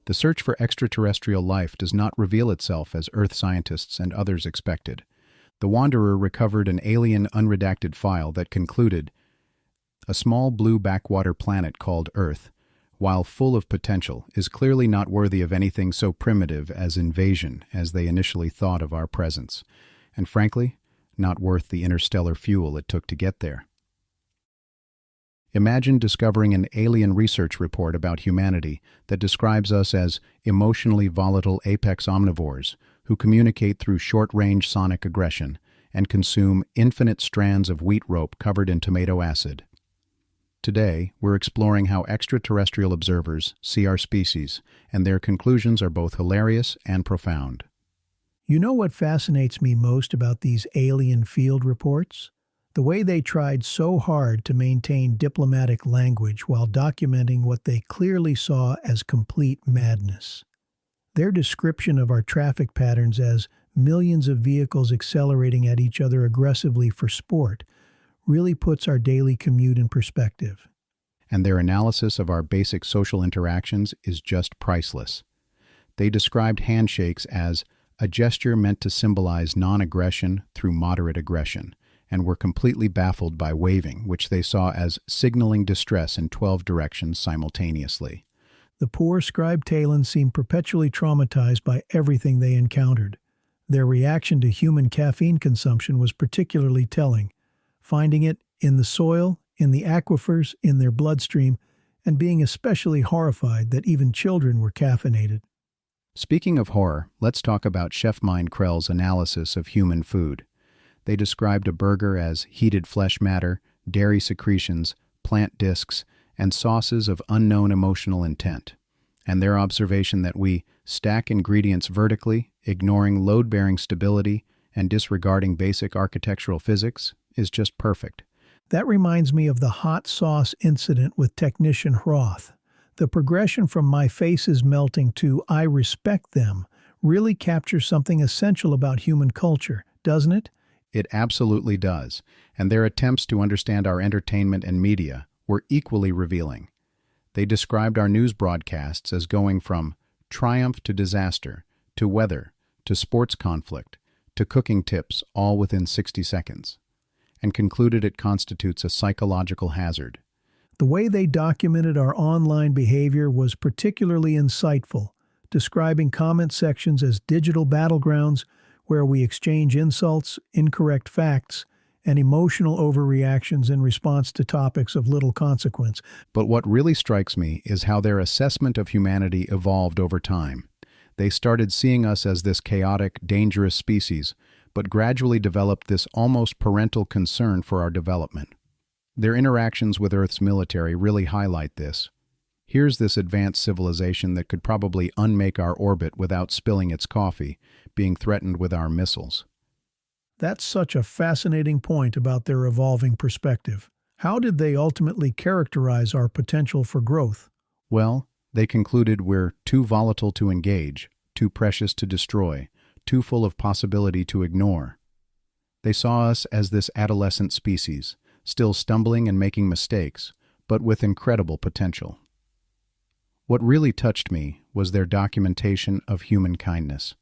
The search for extraterrestrial life does not reveal itself as Earth scientists and others expected. The Wanderer recovered an alien unredacted file that concluded, "A small blue backwater planet called Earth, while full of potential, is clearly not worthy of anything so primitive as invasion as they initially thought of our presence, and frankly, not worth the interstellar fuel it took to get there." Imagine discovering an alien research report about humanity that describes us as emotionally volatile apex omnivores who communicate through short-range sonic aggression and consume infinite strands of wheat rope covered in tomato acid. Today, we're exploring how extraterrestrial observers see our species, and their conclusions are both hilarious and profound. You know what fascinates me most about these alien field reports? The way they tried so hard to maintain diplomatic language while documenting what they clearly saw as complete madness. Their description of our traffic patterns as millions of vehicles accelerating at each other aggressively for sport really puts our daily commute in perspective. And their analysis of our basic social interactions is just priceless. They described handshakes as a gesture meant to symbolize non-aggression through moderate aggression, and were completely baffled by waving, which they saw as signaling distress in 12 directions simultaneously. The poor scribe Talon seemed perpetually traumatized by everything they encountered. Their reaction to human caffeine consumption was particularly telling, finding it in the soil, in the aquifers, in their bloodstream, and being especially horrified that even children were caffeinated. Speaking of horror, let's talk about Chef Mind Krell's analysis of human food. They described a burger as heated flesh matter, dairy secretions, plant discs, and sauces of unknown emotional intent. And their observation that we stack ingredients vertically, ignoring load-bearing stability and disregarding basic architectural physics, is just perfect. That reminds me of the hot sauce incident with technician Roth. The progression from "my face is melting" to "I respect them" really captures something essential about human culture, doesn't it? It absolutely does, and their attempts to understand our entertainment and media were equally revealing. They described our news broadcasts as going from triumph to disaster, to weather, to sports conflict, to cooking tips, all within 60 seconds, and concluded it constitutes a psychological hazard. The way they documented our online behavior was particularly insightful, describing comment sections as digital battlegrounds where we exchange insults, incorrect facts, and emotional overreactions in response to topics of little consequence. But what really strikes me is how their assessment of humanity evolved over time. They started seeing us as this chaotic, dangerous species, but gradually developed this almost parental concern for our development. Their interactions with Earth's military really highlight this. Here's this advanced civilization that could probably unmake our orbit without spilling its coffee, being threatened with our missiles. That's such a fascinating point about their evolving perspective. How did they ultimately characterize our potential for growth? Well, they concluded we're too volatile to engage, too precious to destroy, too full of possibility to ignore. They saw us as this adolescent species, still stumbling and making mistakes, but with incredible potential. What really touched me was their documentation of human kindness.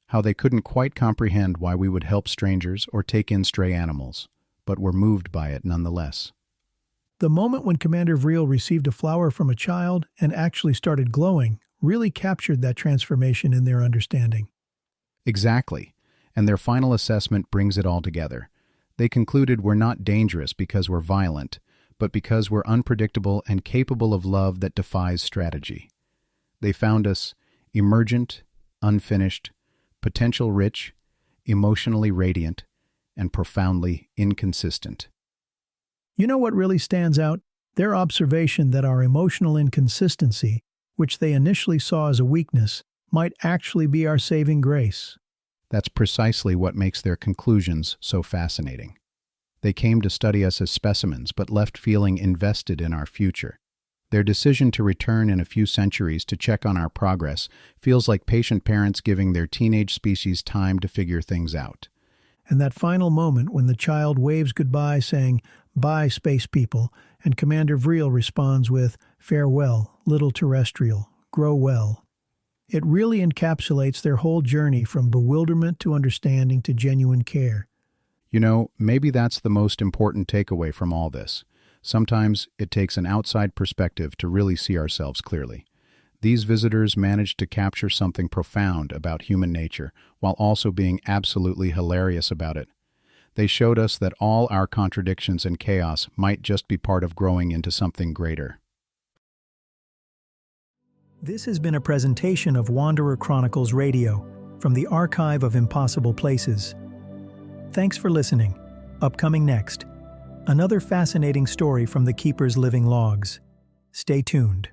How they couldn't quite comprehend why we would help strangers or take in stray animals, but were moved by it nonetheless. The moment when Commander Vreel received a flower from a child and actually started glowing really captured that transformation in their understanding. Exactly, and their final assessment brings it all together. They concluded we're not dangerous because we're violent, but because we're unpredictable and capable of love that defies strategy. They found us emergent, unfinished, potential-rich, emotionally radiant, and profoundly inconsistent. You know what really stands out? Their observation that our emotional inconsistency, which they initially saw as a weakness, might actually be our saving grace. That's precisely what makes their conclusions so fascinating. They came to study us as specimens, but left feeling invested in our future. Their decision to return in a few centuries to check on our progress feels like patient parents giving their teenage species time to figure things out. And that final moment when the child waves goodbye saying, "Bye, space people," and Commander Vreel responds with, "Farewell, little terrestrial, grow well," It really encapsulates their whole journey from bewilderment to understanding to genuine care. You know, maybe that's the most important takeaway from all this. Sometimes it takes an outside perspective to really see ourselves clearly. These visitors managed to capture something profound about human nature while also being absolutely hilarious about it. They showed us that all our contradictions and chaos might just be part of growing into something greater. This has been a presentation of Wanderer Chronicles Radio from the Archive of Impossible Places. Thanks for listening. Upcoming next, another fascinating story from the Keeper's living logs. Stay tuned.